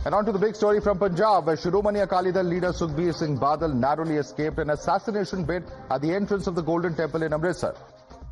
And on to the big story from Punjab, where Shiromani Akali Dal leader Sukhbir Singh Badal narrowly escaped an assassination bid at the entrance of the Golden Temple in Amritsar.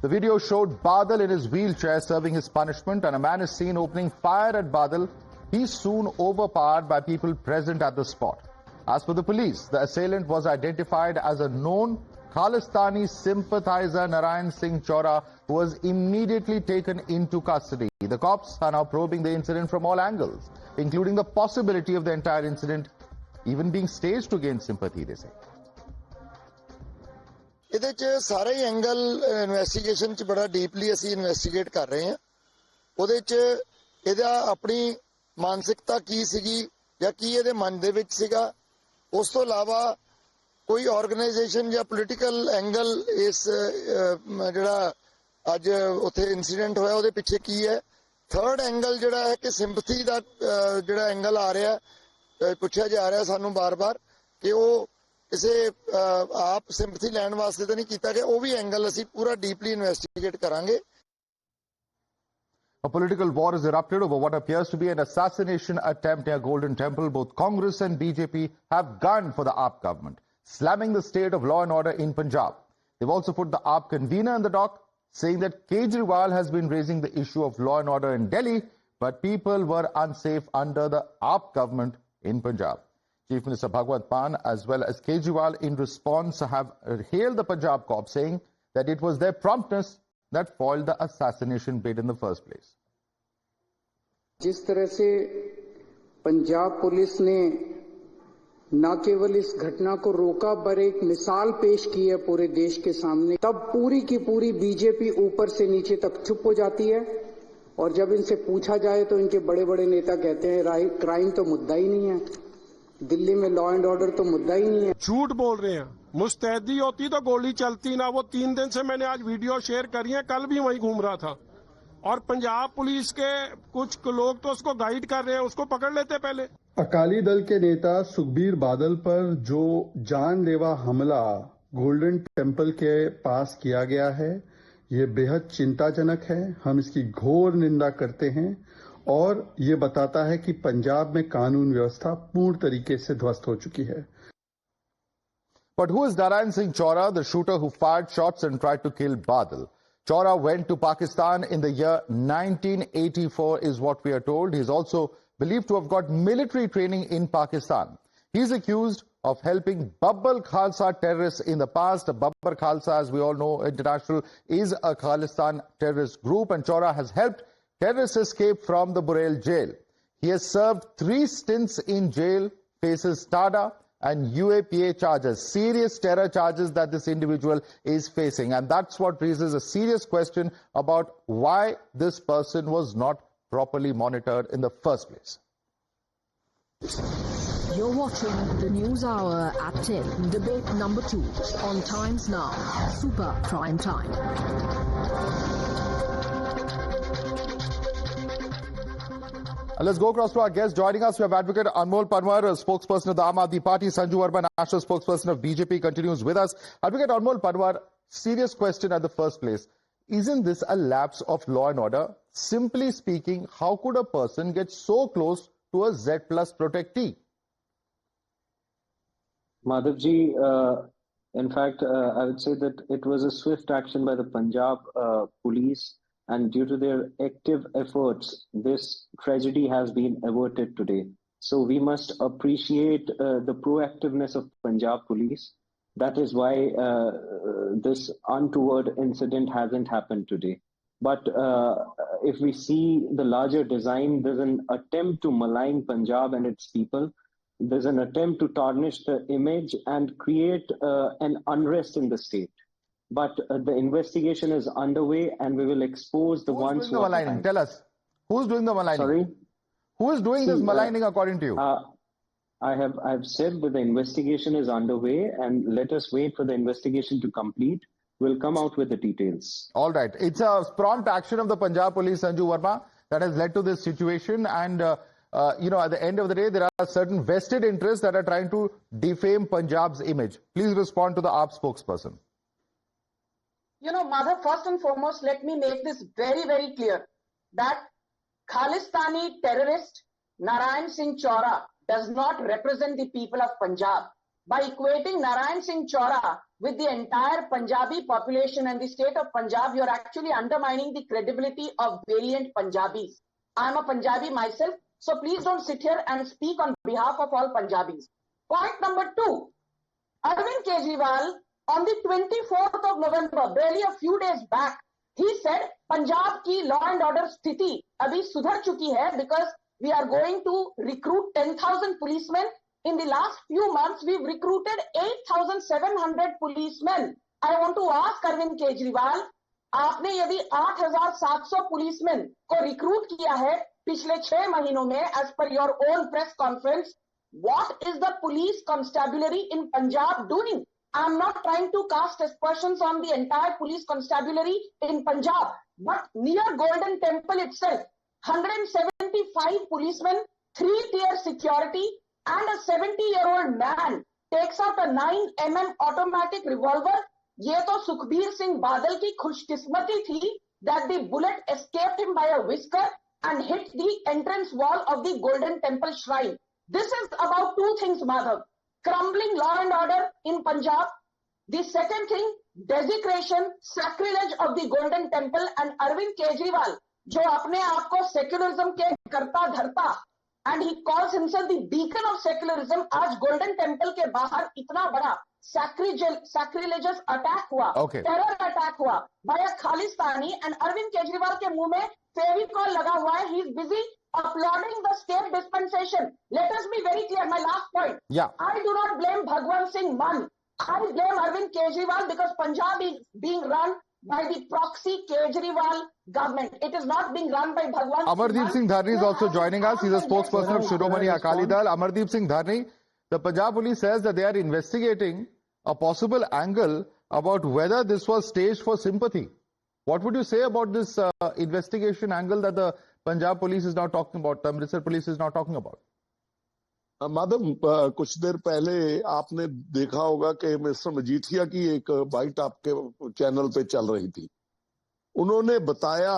The video showed Badal in his wheelchair serving his punishment, and a man is seen opening fire at Badal. He's soon overpowered by people present at the spot. As per the police, the assailant was identified as a known Khalistani sympathizer Narayan Singh Chora, who was immediately taken into custody. The cops are now probing the incident from all angles, including the possibility of the entire incident even being staged to gain sympathy, they say. ਇਹਦੇ ਚ ਸਾਰੇ angle investigation ਚ ਬੜਾ deeply ਅਸੀਂ investigate ਕਰ ਰਹੇ ਹਾਂ। ਉਹਦੇ ਚ ਇਹਦਾ ਆਪਣੀ ਮਾਨਸਿਕਤਾ ਕੀ ਸੀਗੀ ਜਾਂ ਕੀ ਇਹਦੇ ਮਨ ਦੇ ਵਿੱਚ ਸੀਗਾ, ਉਸ ਤੋਂ ਇਲਾਵਾ ਕੋਈ ਆਰਗੇਨਾਈਜੇਸ਼ਨ ਜਾਂ ਪੋਲੀਟੀਕਲ ਐਂਗਲ ਇਸ ਜਿਹੜਾ ਅੱਜ ਉੱਥੇ ਇਨਸੀਡੈਂਟ ਹੋਇਆ ਉਹਦੇ ਪਿੱਛੇ ਕੀ ਹੈ। ਥਰਡ ਐਂਗਲ ਜਿਹੜਾ ਹੈ ਕਿ ਸਿੰਪਥੀ ਦਾ ਜਿਹੜਾ ਐਂਗਲ ਆ ਰਿਹਾ, ਪੁੱਛਿਆ ਜਾ ਰਿਹਾ ਸਾਨੂੰ ਬਾਰ-ਬਾਰ ਕਿ ਉਹ ਕਿਸੇ ਆਪ ਸਿੰਪਥੀ ਲੈਣ ਵਾਸਤੇ ਤਾਂ ਨਹੀਂ ਕੀਤਾ ਗਿਆ, ਉਹ ਵੀ ਐਂਗਲ ਅਸੀਂ ਪੂਰਾ ਡੀਪਲੀ ਇਨਵੈਸਟੀਗੇਟ ਕਰਾਂਗੇ। A political war has erupted over what appears to be an assassination attempt near Golden Temple. Both Congress and BJP have gunned for the AAP government, slamming the state of law and order in Punjab. They've also put the AAP convener in the dock, saying that Kejriwal has been raising the issue of law and order in Delhi, but people were unsafe under the AAP government in Punjab. Chief Minister Bhagwant Mann as well as Kejriwal in response have hailed the Punjab cops, saying that it was their promptness that foiled the assassination bid in the first place. जिस तरह से Punjab police ने न केवल इस घटना को रोका पर एक मिसाल पेश की है पूरे देश के सामने, तब पूरी की पूरी बीजेपी ऊपर से नीचे तक चुप हो जाती है। और जब इनसे पूछा जाए तो इनके बड़े बड़े नेता कहते हैं क्राइम तो मुद्दा ही नहीं है, दिल्ली में लॉ एंड ऑर्डर तो मुद्दा ही नहीं है। झूठ बोल रहे हैं। मुस्तैदी होती तो गोली चलती ना। वो 3 दिन से मैंने आज वीडियो शेयर करी है, कल भी वहीं घूम रहा था। और पंजाब पुलिस के कुछ लोग तो उसको गाइड कर रहे हैं, उसको पकड़ लेते पहले। अकाली दल के नेता सुखबीर बादल पर जो जानलेवा हमला गोल्डन टेम्पल के पास किया गया है, ये बेहद चिंताजनक है। हम इसकी घोर निंदा करते हैं और ये बताता है कि पंजाब में कानून व्यवस्था पूर्ण तरीके से ध्वस्त हो चुकी है। But who is Narayan Singh Chora, the shooter who fired shots and tried to kill Badal? Chora went to Pakistan in the year 1984 is what we are told. He's also believed to have got military training in Pakistan. He's accused of helping Babbar Khalsa terrorists in the past. Babbar Khalsa, as we all know, international, is a Khalistan terrorist group, and Chora has helped terrorists escape from the Burel jail. He has served 3 stints in jail, faces TADA and UAPA charges, serious terror charges that this individual is facing. And that's what raises a serious question about why this person was not properly monitored in the first place. You're watching the News Hour at 10, debate number 2 on Times Now, Super Prime Time. Let's go across to our guest. Joining us, we have Advocate Anmol Panwar, a spokesperson of the Aam Aadmi Party. Sanju Verma, national spokesperson of BJP, continues with us. Advocate Anmol Panwar, serious question at the first place. Isn't this a lapse of law and order? Simply speaking, how could a person get so close to a Z plus protectee? Madhavji, in fact, I would say that it was a swift action by the Punjab police, and due to their active efforts, this tragedy has been averted today. So we must appreciate the proactiveness of Punjab police. That is why this untoward incident hasn't happened today. But if we see the larger design, there's an attempt to malign Punjab and its people. There's an attempt to tarnish the image and create an unrest in the state. But the investigation is underway, and we will expose the ones who are maligning. Tell us, who's doing the maligning? Sorry? Who is doing this maligning according to you? I have said that the investigation is underway, and let us wait for the investigation to complete. We'll come out with the details. All right. It's a prompt action of the Punjab police, Sanju Verma, that has led to this situation. And, you know, at the end of the day, there are certain vested interests that are trying to defame Punjab's image. Please respond to the AAP spokesperson. You know, Madhav, first and foremost, let me make this very, very clear that Khalistani terrorists Narayan Singh Chaura does not represent the people of Punjab. By equating Narayan Singh Chaura with the entire Punjabi population and the state of Punjab, you are actually undermining the credibility of valiant Punjabis. I am a Punjabi myself, so please don't sit here and speak on behalf of all Punjabis. Point number 2, Arvind Kejriwal on the 24th of November, barely a few days back, he said Punjab ki law and order sthiti abhi sudhar chuki hai because we are going to recruit 10,000 policemen. In the last few months, we've recruited 8,700 policemen. I want to ask Arvind Kejriwal, आपने यदि 8,700 policeman को recruit किया है पिछले 6 महीनों में, as per your own press conference, what is the police constabulary in Punjab doing? I'm not trying to cast aspersions on the entire police constabulary in Punjab, but near Golden Temple itself, 175 policemen, 3-tier security, and a 70-year-old man takes out a 9mm automatic revolver. ये तो सुखबीर सिंह बादल की खुशकिस्मती थी that the bullet escaped him by a whisker and hit the entrance wall of the Golden Temple shrine. This is about 2 things, Madhav. Crumbling law and order in Punjab. The second thing, desecration, sacrilege of the Golden Temple, and Arvind Kejriwal, जो अपने आप को secularism के करता धरता, and he calls himself the beacon of secularism. आज Golden Temple के बाहर इतना बड़ा sacrilegious attack हुआ, terror attack हुआ by a Khalistani, and Arvind Kejriwal के मुंह में फेविकॉल लगा हुआ है. He is busy applauding the state dispensation. Let us be very clear. My last point. Yeah. I do not blame Bhagwant Singh Mann. I blame Arvind Kejriwal because Punjab is being run by the proxy Kejriwal government. It is not being run by Bhagwant Amardeep Singh Dharni is also joining us. He's a spokesperson of Shiromani Akali Dal. Amardeep Singh Dharni, the Punjab police says that they are investigating a possible angle about whether this was staged for sympathy. What would you say about this investigation angle that the Punjab police is now talking about, the Amritsar police is now talking about? Madhav, कुछ देर पहले आपने देखा होगा कि mister Majithia की एक bite आपके channel पे चल रही थी. उन्होंने बताया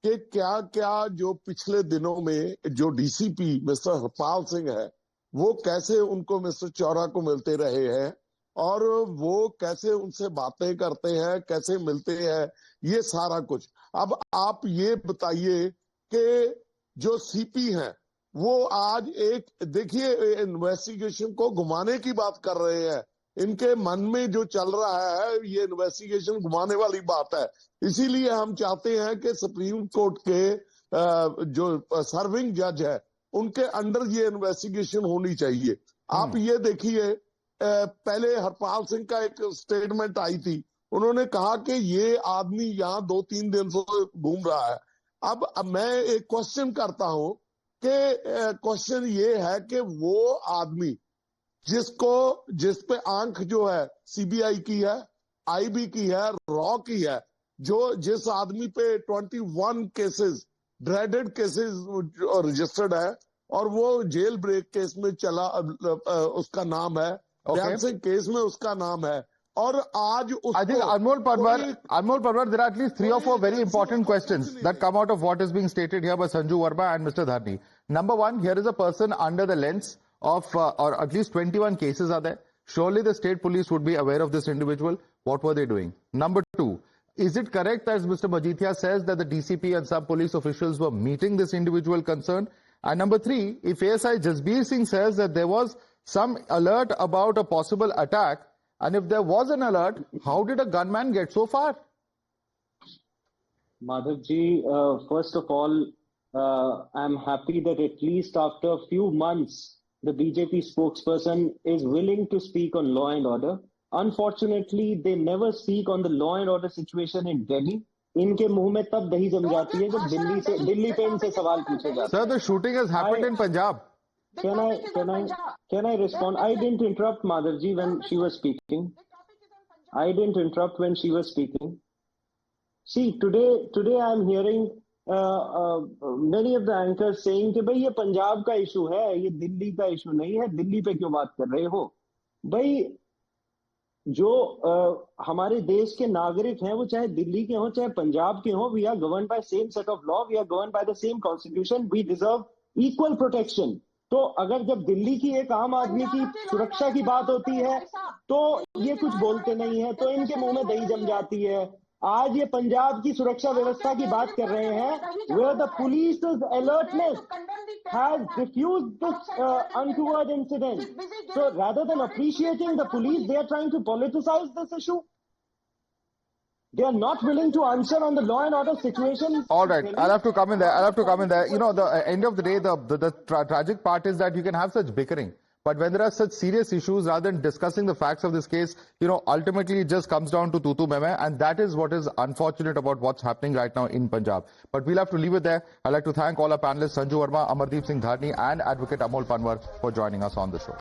कि क्या क्या जो पिछले दिनों में जो डीसीपी मिस्टर हरपाल सिंह है वो कैसे उनको मिस्टर चौरा को मिलते रहे हैं और वो कैसे उनसे बातें करते हैं, कैसे मिलते हैं, ये सारा कुछ. अब आप ये बताइए कि जो सीपी हैं वो आज एक, देखिए, इन्वेस्टिगेशन को घुमाने की बात कर रहे हैं. इनके मन में जो चल रहा है ये इन्वेस्टिगेशन घुमाने वाली बात है. इसीलिए हम चाहते हैं कि सुप्रीम कोर्ट के जो सर्विंग जज है उनके अंडर ये इन्वेस्टिगेशन होनी चाहिए. आप ये देखिए, पहले हरपाल सिंह का एक स्टेटमेंट आई थी. उन्होंने कहा कि ये आदमी यहाँ 2-3 दिन से घूम रहा है. अब मैं एक क्वेश्चन करता हूं कि क्वेश्चन ये है कि वो आदमी जिस पे आंख जो है सीबीआई की है, आईबी की है, रॉ की है, जिस आदमी पे 21 केसेस, ड्रेडेड केसेस रजिस्टर्ड है और वो जेल ब्रेक केस में चला, उसका नाम है, डांसिंग केस में उसका नाम है, और आज I think Anmol Parwar, there are at least 3 or 4 very important questions that come out of what is being stated here by Sanju Verma and Mr. Dharni. Number 1, here is a person under the lens of, or at least 21 cases are there. Surely the state police would be aware of this individual. What were they doing? Number 2, is it correct, as Mr. Majithia says, that the DCP and some police officials were meeting this individual concerned? And number 3, if ASI Jasbir Singh says that there was some alert about a possible attack, and if there was an alert, how did a gunman get so far? Madhavji, first of all, I'm happy that at least after a few months, the BJP spokesperson is willing to speak on law and order. Unfortunately, they never speak on the law and order situation in Delhi. इनके मुंह में तब दही जम जाती है जब दिल्ली पे इनसे सवाल पूछे जाते हैं. Sir, the shooting has happened in Punjab. Can I respond? I didn't interrupt Madhavji when she was speaking. I didn't interrupt when she was speaking. See, today I'm hearing many of the anchors saying कि भाई ये पंजाब का issue है, ये दिल्ली का issue नहीं है, दिल्ली पे क्यों बात कर रहे हो? भाई जो हमारे देश के नागरिक हैं वो चाहे दिल्ली के हों चाहे पंजाब के हों, we are governed by same set of law, we are governed by the same constitution, we deserve equal protection. तो अगर जब दिल्ली की एक आम आदमी की सुरक्षा की बात होती है तो ये कुछ बोलते नहीं है, तो इनके मुंह में दही जम जाती है। आज ये पंजाब की सुरक्षा व्यवस्था की बात कर रहे हैं, where the police's alertness has diffused this untoward incident. So rather than appreciating the police, they are trying to politicize this issue. They are not willing to answer on the law and order situation. All right, I'll have to come in there. You know, the end of the day, the tragic part is that you can have such bickering. But when there are such serious issues, rather than discussing the facts of this case, you know, ultimately it just comes down to tutu meme, and that is what is unfortunate about what's happening right now in Punjab. But we'll have to leave it there. I'd like to thank all our panelists, Sanju Verma, Amardeep Singh Dharni, and Advocate Amol Panwar for joining us on the show.